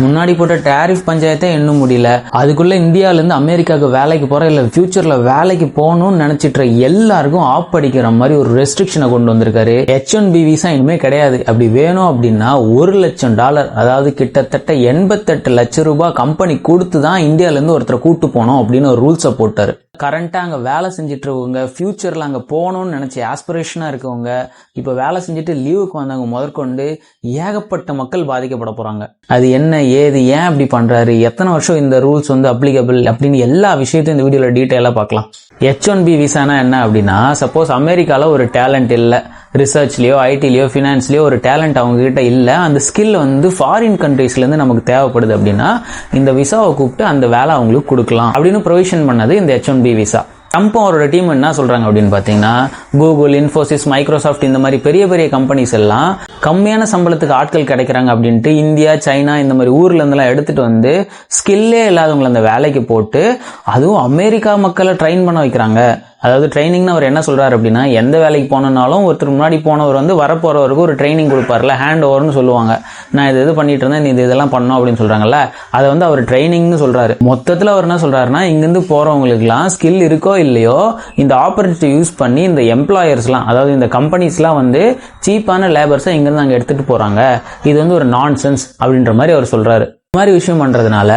முன்னாடி போட்ட டாரிஃப் பஞ்சாயத்தை இன்னும் முடியல. அதுக்குள்ள இந்தியால இருந்து அமெரிக்காவுக்கு வேலைக்கு போற இல்ல ஃபியூச்சர்ல வேலைக்கு போகணும்னு நினைச்சிட்டு எல்லாருக்கும் ஆப் அடிக்கிற மாதிரி ஒரு ரெஸ்ட்ரிக்ஷனை கொண்டு வந்திருக்காரு. H1B விசா இனிமே கிடையாது. அப்படி வேணும் அப்படின்னா $1,00,000, அதாவது கிட்டத்தட்ட 88 லட்சம் ரூபாய் கம்பெனி கொடுத்து தான் இந்தியால இருந்து ஒருத்தரை கூட்டு போனோம் அப்படின்னு ஒரு ரூல்ஸை போட்டாரு. கரண்டா அங்க வேலை செஞ்சுட்டு இருக்கவங்க, ஃபியூச்சர்ல அங்க போகணும்னு நினைச்சு ஆஸ்பிரேஷனா இருக்கவங்க, இப்ப வேலை செஞ்சுட்டு லீவுக்கு வந்தவங்க முதற்கொண்டு ஏகப்பட்ட மக்கள் பாதிக்கப்பட போறாங்க. அது என்ன, ஏது, ஏன் அப்படி பண்றாரு, எத்தனை வருஷம் இந்த ரூல்ஸ் அப்ளிகபிள் அப்படின்னு எல்லா விஷயத்தையும் இந்த வீடியோல டீட்டெயிலா பார்க்கலாம். H1B விசானா என்ன அப்படின்னா, சப்போஸ் அமெரிக்கால ஒரு டேலண்ட் இல்ல, ரிசர்ச்லயோ ஐடிலயோ ஃபினான்ஸ்லயோ ஒரு டேலண்ட் அவங்க கிட்ட இல்ல, அந்த ஸ்கில் ஃபாரின் கண்ட்ரீஸ்ல இருந்து நமக்கு தேவைப்படுது அப்படின்னா இந்த விசாவை கூப்பிட்டு அந்த வேலை அவங்களுக்கு கொடுக்கலாம் அப்படின்னு ப்ரொவிஷன் பண்ணது இந்த H1B விசா. ட்ரம்ப் அவரோட டீம் என்ன சொல்றாங்க அப்படின்னு பாத்தீங்கன்னா, கூகுள், இன்ஃபோசிஸ், மைக்ரோசாஃப்ட் இந்த மாதிரி பெரிய பெரிய கம்பெனிஸ் எல்லாம் கம்மியான சம்பளத்துக்கு ஆட்கள் கிடைக்கிறாங்க அப்படின்ட்டு இந்தியா, சைனா இந்த மாதிரி ஊர்ல இருந்தெல்லாம் எடுத்துட்டு வந்து ஸ்கில்லே இல்லாதவங்களை அந்த வேலைக்கு போட்டு அதுவும் அமெரிக்கா மக்களை ட்ரெயின் பண்ண வைக்கிறாங்க. அதாவது ட்ரைனிங்னு அவர் என்ன சொல்றாரு அப்படின்னா, எந்த வேலைக்கு போனாலும் ஒருத்தர் முன்னாடி போனவர் வரப்போறவருக்கு ஒரு ட்ரைனிங் கொடுப்பார்ல, ஹேண்ட் ஓவர்னு சொல்லுவாங்க. நான் இது பண்ணிட்டு இருந்தேன், நீ இதெல்லாம் பண்ணணும் அப்படின்னு சொல்றாங்கல்ல, அதை அவர் ட்ரைனிங்னு சொல்றாரு. மொத்தத்தில் அவர் என்ன சொல்றாருன்னா, இங்கிருந்து போறவங்களுக்குலாம் ஸ்கில் இருக்கோ இல்லையோ இந்த ஆப்பர்ச்சுனிட்டி யூஸ் பண்ணி இந்த எம்ப்ளாயர்ஸ்லாம், அதாவது இந்த கம்பெனிஸ்லாம் சீப்பான லேபர்ஸை இங்கிருந்து அங்கே எடுத்துட்டு போறாங்க. இது ஒரு நான்சென்ஸ் அப்படின்ற மாதிரி அவர் சொல்றாரு. இந்த மாதிரி விஷயம் பண்றதுனால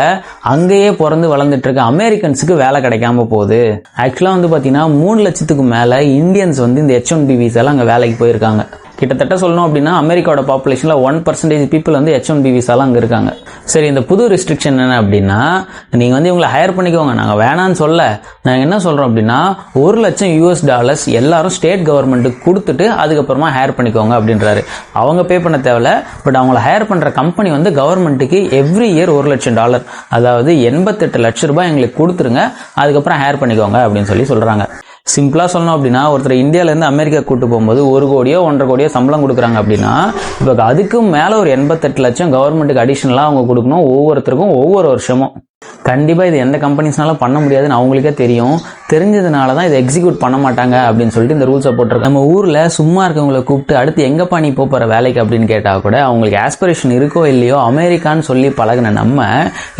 அங்கேயே பிறந்து வளர்ந்துட்டு இருக்க அமெரிக்கன்ஸுக்கு வேலை கிடைக்காம போகுது. ஆக்சுவலா பாத்தீங்கன்னா 3 லட்சத்துக்கு மேல இந்தியன்ஸ் இந்த H1B விசால அங்க வேலைக்கு போயிருக்காங்க. கிட்டத்தட்ட சொல்லணும் அப்படின்னா அமெரிக்காவோட பாப்புலேஷன்ல 1% பீப்புள் H1B விசால அங்க இருக்காங்க. சரி, இந்த புது ரெஸ்ட்ரிக்ஷன் என்ன அப்படின்னா, நீங்க இவங்களை ஹையர் பண்ணிக்கோங்க, நாங்க வேணான்னு சொல்ல, நாங்க என்ன சொல்றோம் அப்படின்னா $1,00,000 எல்லாரும் ஸ்டேட் கவர்மெண்ட்டுக்கு கொடுத்துட்டு அதுக்கப்புறமா ஹையர் பண்ணிக்கோங்க அப்படின்றாரு. அவங்க பே பண்ண தேவையில்ல, பட் அவங்களை ஹையர் பண்ற கம்பெனி கவர்மெண்ட்டுக்கு எவ்ரி இயர் $1,00,000, அதாவது 88 லட்சம் ரூபாய் எங்களுக்கு கொடுத்துருங்க, அதுக்கப்புறம் ஹையர் பண்ணிக்கோங்க அப்படின்னு சொல்றாங்க. சிம்பிளா சொல்லணும் அப்படின்னா, ஒருத்தர் இந்தியால இருந்து அமெரிக்கா கூட்டு போகும்போது 1 கோடியோ 1.5 கோடியோ சம்பளம் கொடுக்குறாங்க அப்படின்னா, இப்போ அதுக்கும் மேல ஒரு 88 லட்சம் கவர்மெண்ட்டுக்கு அடிஷனலா அவங்க கொடுக்கணும் ஒவ்வொருத்தருக்கும் ஒவ்வொரு வருஷமும். கண்டிப்பா இது எந்த கம்பெனிஸ்னாலும் பண்ண முடியாதுன்னு அவங்களுக்கே தெரியும். தெரிஞ்சதுனாலதான் இதை எக்ஸிக்யூட் பண்ண மாட்டாங்க அப்படின்னு சொல்லிட்டு இந்த ரூல்ஸை போட்டிருக்காங்க. நம்ம ஊர்ல சும்மா இருக்கவங்களை கூப்பிட்டு அடுத்து எங்கப்பா நீ போற வேலைக்கு அப்படின்னு கேட்டா கூட அவங்களுக்கு ஆஸ்பிரேஷன் இருக்கோ இல்லையோ அமெரிக்கான்னு சொல்லி பழகின நம்ம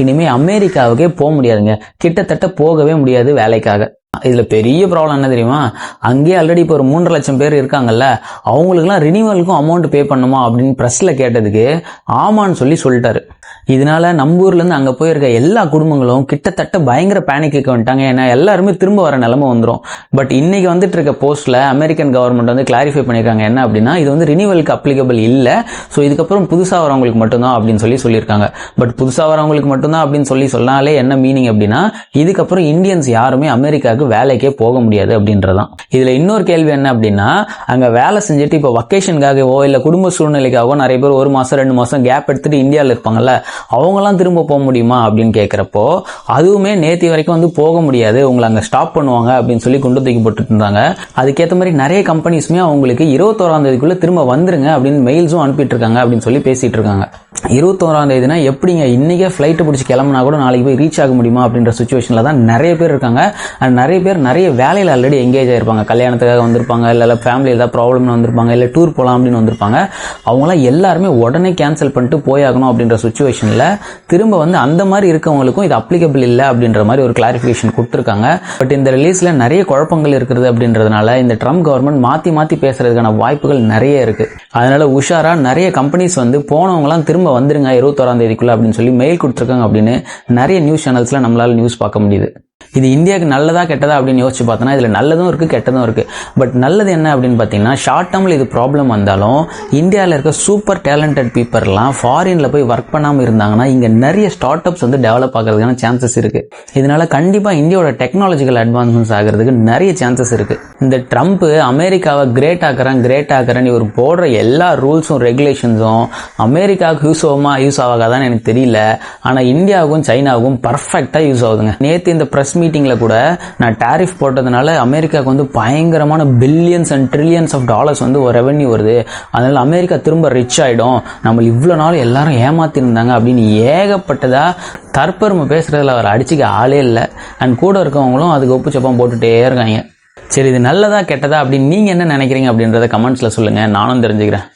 இனிமே அமெரிக்காவுக்கே போக முடியாதுங்க, கிட்டத்தட்ட போகவே முடியாது வேலைக்காக. இதுல பெரிய ப்ராப்ளம் என்ன தெரியுமா, அங்கேயே ஆல்ரெடி இப்போ ஒரு 3 லட்சம் பேர் இருக்காங்கல்ல, அவங்களுக்குலாம் ரினிவலுக்கும் அமௌண்ட் பே பண்ணுமா அப்படின்னு பிரஸ்ல கேட்டதுக்கு ஆமான்னு சொல்லிட்டாரு. இதனால நம்ம ஊர்ல இருந்து அங்க போயிருக்க எல்லா குடும்பங்களும் கிட்டத்தட்ட பயங்கர பேனிக்கு வந்துட்டாங்க. ஏன்னா எல்லாருமே திரும்ப வர நிலைமை வந்துடும். பட் இன்னைக்கு இருக்க போஸ்ட்ல அமெரிக்கன் கவர்மெண்ட் கிளாரிஃபை பண்ணிருக்காங்க என்ன அப்படின்னா, இது ரினிவலுக்கு அப்ளிகபிள் இல்ல, சோ இதுக்கப்புறம் புதுசா வரவங்களுக்கு மட்டும்தான் அப்படின்னு சொல்லியிருக்காங்க. பட் புதுசா வரவங்களுக்கு மட்டும்தான் அப்படின்னு சொன்னாலே என்ன மீனிங் அப்படின்னா, இதுக்கப்புறம் இந்தியன்ஸ் யாருமே அமெரிக்காவுக்கு வேலைக்கே போக முடியாது அப்படின்றதான். இதுல இன்னொரு கேள்வி என்ன அப்படின்னா, அங்க வேலை செஞ்சுட்டு இப்ப வக்கேஷனுக்காகவோ இல்ல குடும்ப சூழ்நிலைக்காகவோ நிறைய பேர் 1 மாசம் 2 மாசம் கேப் எடுத்துட்டு இந்தியாவில் இருப்பாங்கல்ல, அவங்கெல்லாம் திரும்ப போக முடியுமா அப்படின்னு கேட்கிறப்போ அதுவுமே நேத்தி வரைக்கும் போக முடியாது, உங்களை அங்க ஸ்டாப் பண்ணுவாங்க அப்படின்னு குண்டு தூக்கி போட்டுட்டு இருந்தாங்க. அதுக்கேற்ற மாதிரி நிறைய கம்பெனிஸ்மே அவங்களுக்கு 21ஆம் தேதிக்குள்ள திரும்ப வந்துருங்க அப்படின்னு மெயில்ஸும் அனுப்பிட்டு இருக்காங்க அப்படின்னு பேசிட்டு இருக்காங்க. 21ஆம் தேதினா எப்படிங்க, இன்னைக்கே ஃபிளைட் பிடிச்சி கிளம்புனா கூட நாளைக்கு போய் ரீச் ஆக முடியுமா அப்படின்ற சிச்சுவேஷன்ல தான் நிறைய பேர் இருக்காங்க. நிறைய பேர் நிறைய வேலையில ஆல்ரெடி எங்கேஜ் ஆயிருப்பாங்க, கல்யாணத்துக்காக வந்திருப்பாங்க, இல்ல ஃபேமிலி ஏதாவது ப்ராப்ளம் வந்திருப்பாங்க, இல்ல டூர் போலாம் அப்படின்னு வந்திருப்பாங்க. அவங்களாம் எல்லாருமே உடனே கேன்சல் பண்ணிட்டு போயாகணும் அப்படின்ற சிச்சுவேஷன்ல திரும்ப அந்த மாதிரி இருக்கவங்களுக்கும் இது அப்ளிகபிள் இல்ல அப்படின்ற மாதிரி ஒரு கிளாரிபிகேஷன் கொடுத்திருக்காங்க. பட் இந்த ரிலீஸ்ல நிறைய குழப்பங்கள் இருக்கிறது அப்படின்றதுனால இந்த ட்ரம்ப் கவர்மெண்ட் மாத்தி பேசுறதுக்கான வாய்ப்புகள் நிறைய இருக்கு. அதனால உஷாரா நிறைய கம்பெனிஸ் போனவங்க எல்லாம் திரும்ப வந்துருங்க 21ஆம் தேதிக்குள்ள அப்படின்னு மெயில் கொடுத்திருக்காங்க அப்படின்னு நிறைய நியூஸ் சேனல்ஸ்ல நம்மளால நியூஸ் பார்க்க முடியுது. இது இந்தியாவுக்கு நல்லதா கெட்டதா அப்படின்னு யோசிச்சு பார்த்தோன்னா இதுல நல்லதும் இருக்கு கெட்டதும் இருக்கு. பட் நல்லது என்ன அப்படின்னு பாத்தீங்கன்னா, ஷார்ட் டேர்ம்ல இது ப்ராப்ளம் வந்தாலும் இந்தியாவில் இருக்க சூப்பர் டேலண்டட் பீப்புள் எல்லாம் ஃபாரின்ல போய் ஒர்க் பண்ணாம இருந்தாங்கன்னா இங்க நிறைய ஸ்டார்ட் அப்ஸ் டெவலப் ஆகிறதுக்கான சான்சஸ் இருக்கு. இதனால கண்டிப்பா இந்தியாவோட டெக்னாலஜிக்கல் அட்வான்ஸ்மெண்ட்ஸ் ஆகிறதுக்கு நிறைய சான்சஸ் இருக்கு. இந்த ட்ரம்ப் அமெரிக்காவை கிரேட் ஆக்குறேன்னு ஒரு போடுற எல்லா ரூல்ஸும் ரெகுலேஷன்ஸும் அமெரிக்காவுக்கு யூஸ் ஆகாதான்னு எனக்கு தெரியல. ஆனா இந்தியாவுக்கும் சைனாவுக்கும் பர்ஃபெக்டா யூஸ் ஆகுதுங்க. நேத்து இந்த பிரஸ் மீட்டிங்ல கூட நான் டாரிஃப் போட்டதுனால அமெரிக்காவுக்கு பயங்கரமான billions and trillions of dollars ஒரு ரெவென்யூ வருது, அதனால அமெரிக்கா திரும்ப ரிச் ஆயிடும், நம்ம இவ்வளவு நாள் எல்லாரும் ஏமாத்தி இருந்தாங்க அப்படின்னு ஏகப்பட்டதா தற்பெருமை பேசுறதுல அவர் அடிச்சுக்க ஆளே இல்லை. அண்ட் கூட இருக்கவங்களும் அதுக்கு ஒப்பு சப்பம் போட்டுட்டே இருக்காங்க. சரி, இது நல்லதா கெட்டதா அப்படின்னு நீங்க என்ன நினைக்கிறீங்க அப்படின்றத கமெண்ட்ஸ்ல சொல்லுங்க, நானும் தெரிஞ்சுக்கிறேன்.